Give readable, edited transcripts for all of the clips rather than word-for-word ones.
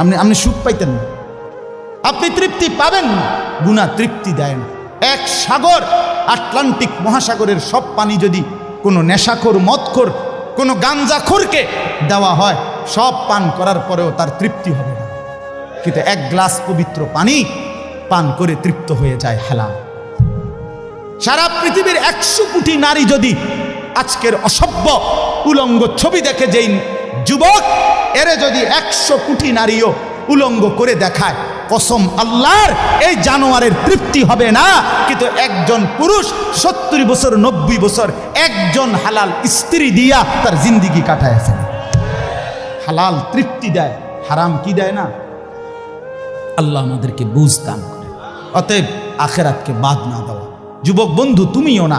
আপনি সুখ পাইতেন না, আপনি তৃপ্তি পাবেন না। গুনাহ তৃপ্তি দেয় না। এক সাগর, আটলান্টিক মহাসাগরের সব পানি যদি কোনো নেশাখোর, মদখোর, কোনো গাঞ্জাখোরকে দেওয়া হয়, সব পান করার পরেও তার তৃপ্তি হবে না। কিন্তু এক গ্লাস পবিত্র পানি পান করে তৃপ্ত হয়ে যায় হালাল। সারা পৃথিবীর 100 কোটি নারী যদি আজকের অসভ্য উলঙ্গ ছবি দেখে, যেই যুবক এরে যদি 100 কোটি নারীও উলঙ্গ করে দেখায়, কসম আল্লাহর, এই জানোয়ারের তৃপ্তি হবে না। কিন্তু একজন পুরুষ 70 বছর 90 বছর একজন হালাল স্ত্রী দিয়া তার জিন্দিগি কাটায় ফেলে। হালাল তৃপ্তি দেয়, হারাম কি দেয় না। আল্লাহ আমাদেরকে বুঝ দান করে। অতএব আখেরাতকে বাদ না দেওয়া। যুবক বন্ধু তুমিও না,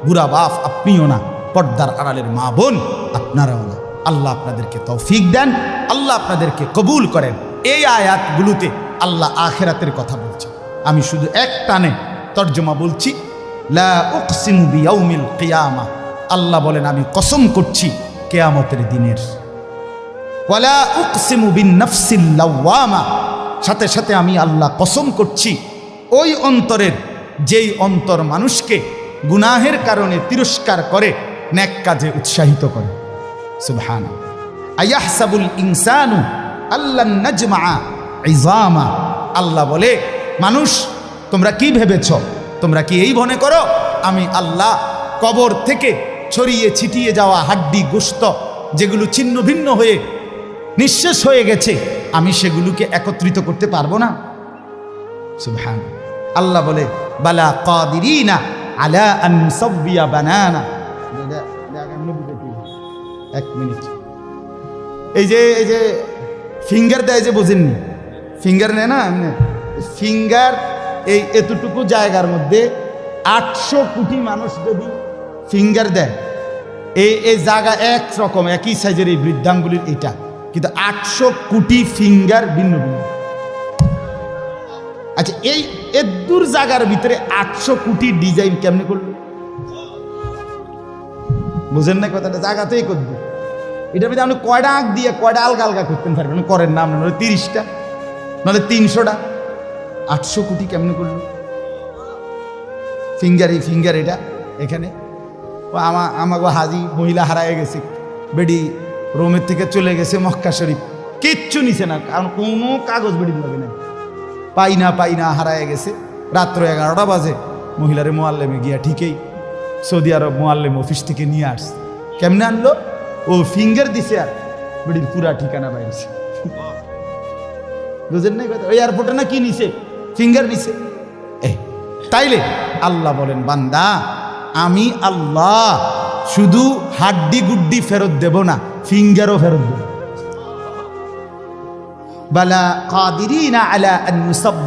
বুড়া বাপ আপনিও না, পর্দার আড়ালের মা বোন আপনারাও না। আল্লাহ আপনাদেরকে তৌফিক দেন, আল্লাহ আপনাদেরকে কবুল করেন। এই আয়াতগুলোতে আল্লাহ আখেরাতের কথা বলছে। আমি শুধু এক টানে তর্জমা বলছি। লা উকসিমু বিয়াউমিল কিয়ামা, আল্লাহ বলেন আমি কসম করছি কিয়ামতের দিনের। ওয়ালা উকসিমু বিন নাফসিল লাওয়ামা, সাথে সাথে আমি আল্লাহ কসম করছি ওই অন্তরের, যেই অন্তর মানুষকে গুনাহের কারণে তিরস্কার করে, নেক কাজে উৎসাহিত করে। সুবহানাল্লাহ। আয়াহসাবুল ইনসানু আল্লান নাজমা ইজামা, আল্লাহ বলে মানুষ তোমরা কি ভেবেছ, তোমরা কি এই মনে করো আমি আল্লাহ কবর থেকে ছড়িয়ে ছিটিয়ে যাওয়া হাড্ডি গোশত যেগুলো ছিন্ন ভিন্ন হয়ে নিঃশেষ হয়ে গেছে, আমি সেগুলোকে একত্রিত করতে পারবো না? সুবহানাল্লাহ। আল্লাহ বলে বালা কাদিরিনা আলা আন নুসাব্বিয়া বানানা। এক মিনিট, এই যে ফিঙ্গার দেয় যে, বোঝেননি? ফিঙ্গার নেয় না, ফিঙ্গার এই এতটুকু জায়গার মধ্যে 800 কোটি মানুষ যদি ফিঙ্গার দেয়, এই জায়গা একরকম একই সাইজের এই বৃদ্ধাঙ্গুলির এটা, কিন্তু 800 কোটি ফিঙ্গার ভিন্ন ভিন্ন। আচ্ছা, এই এদুর জায়গার ভিতরে 800 কোটি ডিজাইন কেমনে করলো? বুঝেন না কথাটা? জায়গাতেই করবে। এটার ভিতরে আপনি কয়টা আঁক দিয়ে কয়টা আলগা আলগা করতেন পারবেন? করেন না আপনার, 30টা নাহলে 300টা। 800 কোটি কেমনে করলো ফিঙ্গার? এই ফিঙ্গার এটা এখানে আমাকে হাজি মহিলা হারায় গেছে, বেডি রোমের থেকে চলে গেছে মক্কা শরীফ, কিচ্ছু নিছে না, কারণ কোনো কাগজ বেডি লাগে না, পাই না হারায় গেছে। রাত্র 11টা বাজে মহিলারে মোয়াল্লেমে গিয়া ঠিকই সৌদি আরব মোয়াল্লেম অফিস থেকে নিয়ে আসছে। কেমনে আনলো? ও ফিঙ্গার দিছে আর বেডির পুরা ঠিকানা বাইরেছে। বুঝেন নাই কথা? ওই এয়ারপোর্টে না কি নিছে? ফিঙ্গার নিছে। তাইলে আল্লাহ বলেন বান্দা, আমি আল্লাহ শুধু হাড্ডি গুড্ডি ফেরত দেব না, ফিঙ্গারও ফেরত দেব। বালা কাদিরিনা আলা আন নুসাব্বিয়া